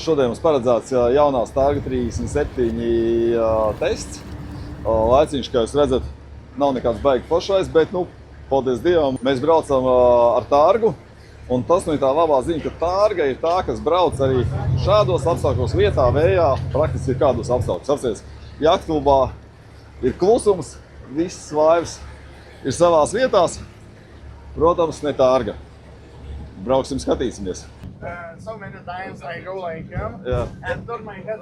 Šodien mums paredzēts jaunās Targa 37 tests. Laiciņš, kā jūs redzat, nav nekāds baigi foršais, bet, paldies Dievam, mēs braucam ar Targu. Un tas ir tā labā ziņa, ka Targa ir tā, kas brauc arī šādos apstākļos vietā, vējā, praktiski ir kādos apstākļos. Apsies, jaktklubā ir klusums, viss laivas ir savās vietās. Protams, ne Targa. Brauksim, skatīsimies. So many times I go like Yeah. and turn my head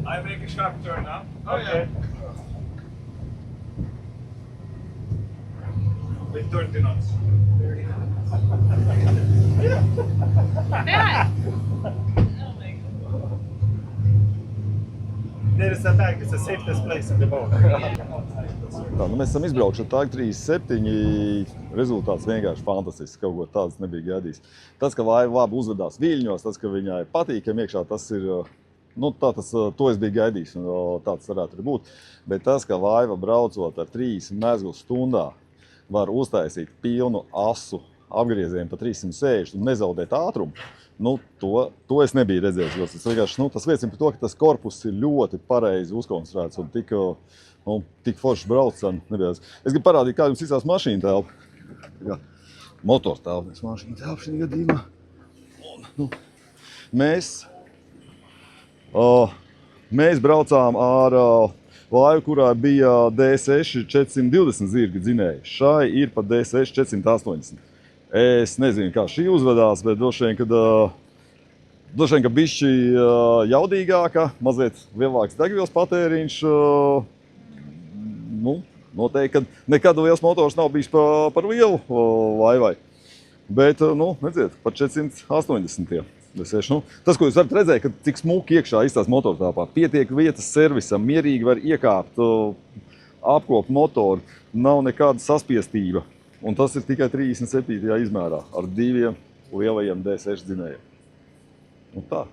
I make a sharp turn now. Okay. With 30 knots. There is a bag, it's the safest place in the boat. Tā, mēs esam izbraukuši ar Targa 37, rezultāts vienkārši fantastisks, kaut ko tāds nebija gaidījis. Tas, ka laiva labi uzvedās viļņos, tas, ka viņai patīkam iekšā, tas ir, to es biju gaidījis, un tāds varētu arī būt. Bet tas, ka laiva braucot ar 3 mezglu stundā var uztaisīt pilnu asu apgriezienu pa 360 un nezaudēt ātrumu, to es nebiju redzējis. Tas liecina par to, ka tas korpus ir ļoti pareizi uzkonstruēts un tik forši braucam. Es gribu parādīt, kā jums izsās mašīna telpa. Motors telpa, mašīna telpa šī gadījumā. Mēs braucām ar laivu, kurā bija D6 420 zirga dzinēji. Šai ir pa D6 480. Es nezinu, kā šī uzvedās, bet droši vien, ka bišķi jaudīgāka, mazliet lielāks degvielas patēriņš. Noteikti, ka nekad liels motors nav bijis par lielu laivai. Bet, redziet, par 480. Tas, ko jūs varat redzēt, ka cik smuki iekšā izstās motortāpā, pietiek vietas servisam, mierīgi var iekāpt, apkopt motoru, nav nekāda saspiestība. Un tas ir tikai 37. izmērā ar 2 lielajiem D6 dzinējiem. Tā.